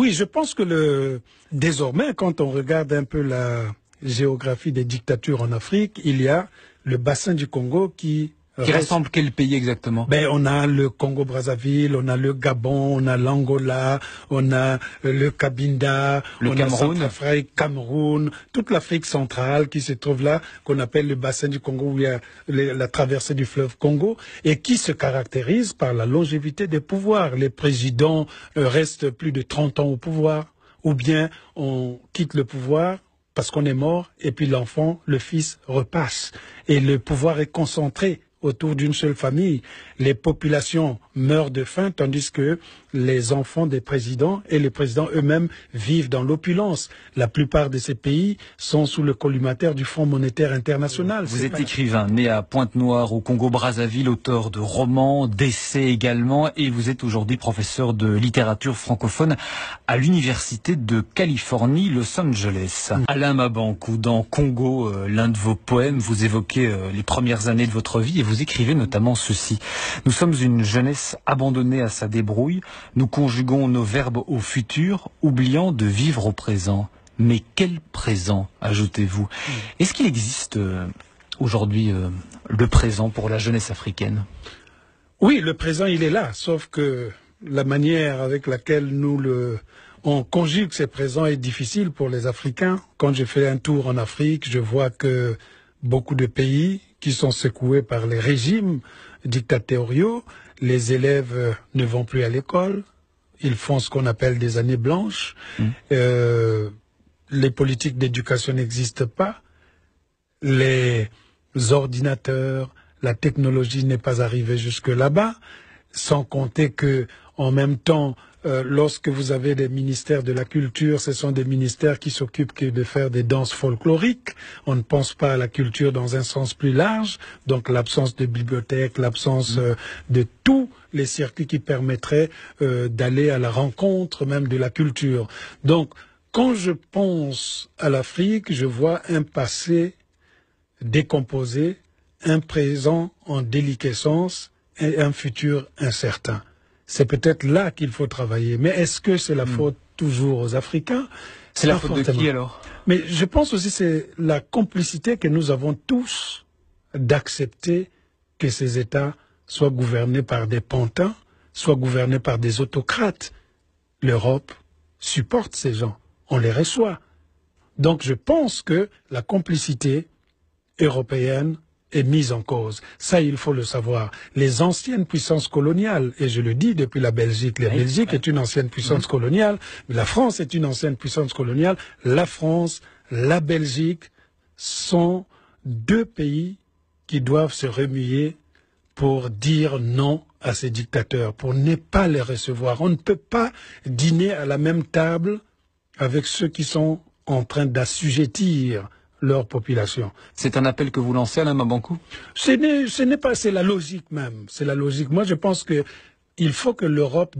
Oui, je pense que désormais, quand on regarde un peu la géographie des dictatures en Afrique, il y a le bassin du Congo qui rassemble quel pays exactement? On a le Congo-Brazzaville, on a le Gabon, on a l'Angola, on a le Cabinda, le Cameroun, Cameroun, toute l'Afrique centrale qui se trouve là, qu'on appelle le bassin du Congo, où il y a la traversée du fleuve Congo, et qui se caractérise par la longévité des pouvoirs. Les présidents restent plus de 30 ans au pouvoir, ou bien on quitte le pouvoir parce qu'on est mort, et puis l'enfant, le fils, repasse. Et le pouvoir est concentré autour d'une seule famille. Les populations meurent de faim, tandis que les enfants des présidents et les présidents eux-mêmes vivent dans l'opulence. La plupart de ces pays sont sous le collimateur du Fonds monétaire international. Vous êtes écrivain, né à Pointe-Noire, au Congo-Brazzaville, auteur de romans, d'essais également, et vous êtes aujourd'hui professeur de littérature francophone à l'Université de Californie, Los Angeles. Alain Mabankou, dans Congo, l'un de vos poèmes, vous évoquez les premières années de votre vie et vous écrivez notamment ceci. Nous sommes une jeunesse abandonnée à sa débrouille. Nous conjuguons nos verbes au futur, oubliant de vivre au présent. Mais quel présent, ajoutez-vous? Est-ce qu'il existe aujourd'hui le présent pour la jeunesse africaine? Oui, le présent, il est là, sauf que la manière avec laquelle on conjugue ces présents est difficile pour les Africains. Quand je fais un tour en Afrique, je vois que beaucoup de pays qui sont secoués par les régimes dictatoriaux, les élèves ne vont plus à l'école, ils font ce qu'on appelle des années blanches, les politiques d'éducation n'existent pas, les ordinateurs, la technologie n'est pas arrivée jusque là-bas, sans compter que en même temps, lorsque vous avez des ministères de la culture, ce sont des ministères qui s'occupent que de faire des danses folkloriques. On ne pense pas à la culture dans un sens plus large. Donc l'absence de bibliothèque, l'absence de tous les circuits qui permettraient d'aller à la rencontre même de la culture. Donc quand je pense à l'Afrique, je vois un passé décomposé, un présent en déliquescence et un futur incertain. C'est peut-être là qu'il faut travailler. Mais est-ce que c'est la faute toujours aux Africains? C'est la faute de qui alors? Mais je pense aussi que c'est la complicité que nous avons tous d'accepter que ces États soient gouvernés par des pantins, soient gouvernés par des autocrates. L'Europe supporte ces gens. On les reçoit. Donc je pense que la complicité européenne est mise en cause. Ça, il faut le savoir. Les anciennes puissances coloniales, et je le dis depuis la Belgique, la Belgique est une ancienne puissance coloniale, la France est une ancienne puissance coloniale, la France, la Belgique sont deux pays qui doivent se remuer pour dire non à ces dictateurs, pour ne pas les recevoir. On ne peut pas dîner à la même table avec ceux qui sont en train d'assujettir leur population. C'est un appel que vous lancez, Alain Mabankou? Ce n'est pas, c'est la logique même. C'est la logique. Moi, je pense que il faut que l'Europe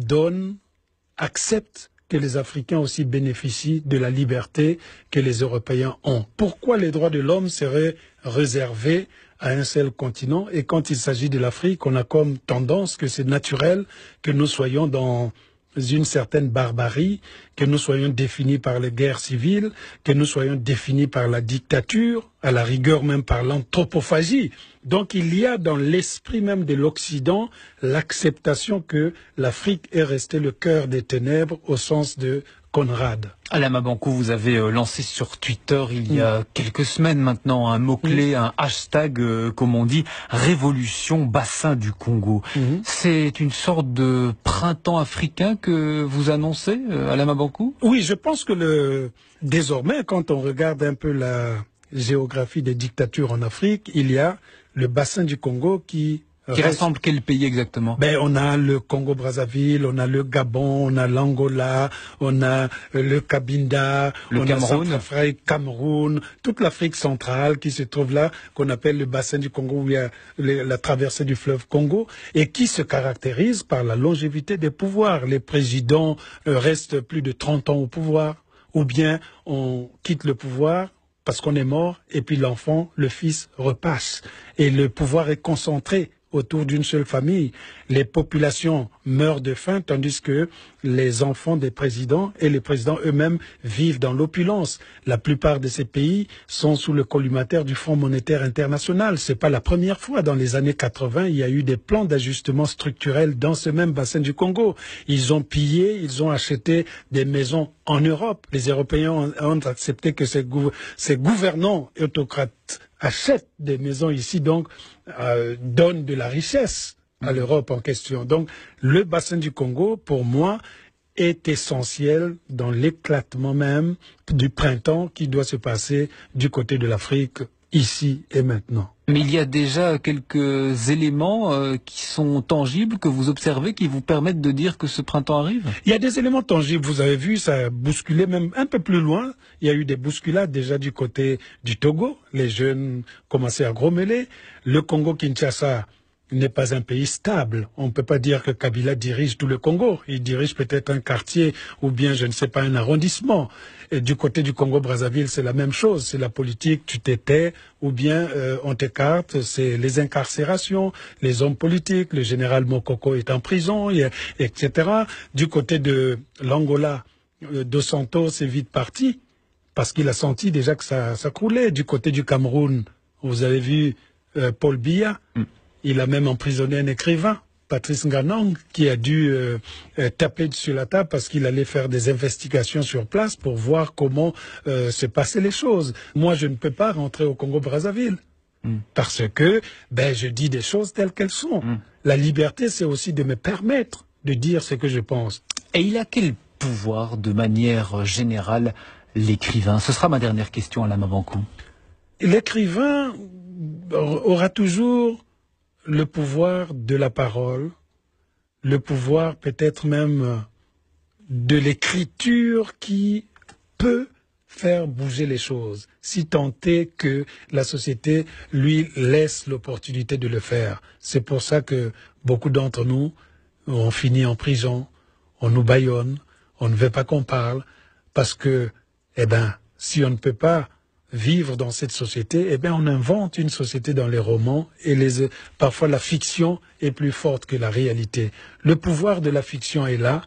accepte que les Africains aussi bénéficient de la liberté que les Européens ont. Pourquoi les droits de l'homme seraient réservés à un seul continent? Et quand il s'agit de l'Afrique, on a comme tendance que c'est naturel que nous soyons dans une certaine barbarie, que nous soyons définis par les guerres civiles, que nous soyons définis par la dictature, à la rigueur même par l'anthropophagie. Donc il y a dans l'esprit même de l'Occident l'acceptation que l'Afrique est restée le cœur des ténèbres au sens de Conrad. Alain Mabankou, vous avez lancé sur Twitter il y a quelques semaines maintenant un mot-clé, un hashtag, comme on dit, Révolution Bassin du Congo. C'est une sorte de printemps africain que vous annoncez, Alain Mabankou? Oui, je pense que désormais, quand on regarde un peu la géographie des dictatures en Afrique, il y a le bassin du Congo qui rassemble quel pays exactement? On a le Congo-Brazzaville, on a le Gabon, on a l'Angola, on a le Cabinda, le Cameroun, Cameroun, toute l'Afrique centrale qui se trouve là, qu'on appelle le bassin du Congo, où il y a la traversée du fleuve Congo, et qui se caractérise par la longévité des pouvoirs. Les présidents restent plus de 30 ans au pouvoir, ou bien on quitte le pouvoir parce qu'on est mort, et puis l'enfant, le fils, repasse. Et le pouvoir est concentré autour d'une seule famille. Les populations meurent de faim, tandis que les enfants des présidents et les présidents eux-mêmes vivent dans l'opulence. La plupart de ces pays sont sous le collimateur du Fonds monétaire international. C'est pas la première fois. Dans les années 80, il y a eu des plans d'ajustement structurel dans ce même bassin du Congo. Ils ont pillé, ils ont acheté des maisons en Europe. Les Européens ont accepté que ces gouvernants et autocrates achètent des maisons ici, donc donnent de la richesse à l'Europe en question. Donc le bassin du Congo, pour moi, est essentiel dans l'éclatement même du printemps qui doit se passer du côté de l'Afrique, ici et maintenant. Mais il y a déjà quelques éléments qui sont tangibles, que vous observez, qui vous permettent de dire que ce printemps arrive? Il y a des éléments tangibles, vous avez vu, ça a bousculé même un peu plus loin. Il y a eu des bousculades déjà du côté du Togo. Les jeunes commençaient à grommeler. Le Congo-Kinshasa n'est pas un pays stable. On ne peut pas dire que Kabila dirige tout le Congo. Il dirige peut-être un quartier ou bien, je ne sais pas, un arrondissement. Et du côté du Congo-Brazzaville, c'est la même chose. C'est la politique, tu t'étais ou bien on t'écarte. C'est les incarcérations, les hommes politiques. Le général Mokoko est en prison, etc. Du côté de l'Angola, Dos Santos est vite parti parce qu'il a senti déjà que ça croulait. Du côté du Cameroun, vous avez vu Paul Biya. Il a même emprisonné un écrivain, Patrice Nganong, qui a dû taper sur la table parce qu'il allait faire des investigations sur place pour voir comment se passaient les choses. Moi, je ne peux pas rentrer au Congo-Brazzaville parce que je dis des choses telles qu'elles sont. La liberté, c'est aussi de me permettre de dire ce que je pense. Et il a quel pouvoir, de manière générale, l'écrivain? Ce sera ma dernière question, Alain Mabankou. L'écrivain aura toujours le pouvoir de la parole, le pouvoir peut-être même de l'écriture qui peut faire bouger les choses, si tant est que la société lui laisse l'opportunité de le faire. C'est pour ça que beaucoup d'entre nous, on finit en prison, on nous bâillonne, on ne veut pas qu'on parle, parce que, si on ne peut pas vivre dans cette société, on invente une société dans les romans et parfois la fiction est plus forte que la réalité. Le pouvoir de la fiction est là.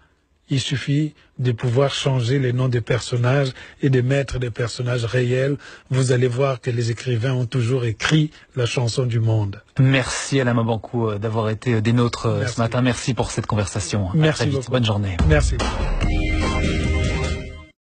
Il suffit de pouvoir changer les noms des personnages et de mettre des personnages réels. Vous allez voir que les écrivains ont toujours écrit la chanson du monde. Merci Alain Mabankou d'avoir été des nôtres ce matin. Merci pour cette conversation. Merci à très vite. beaucoup. Bonne journée. Merci.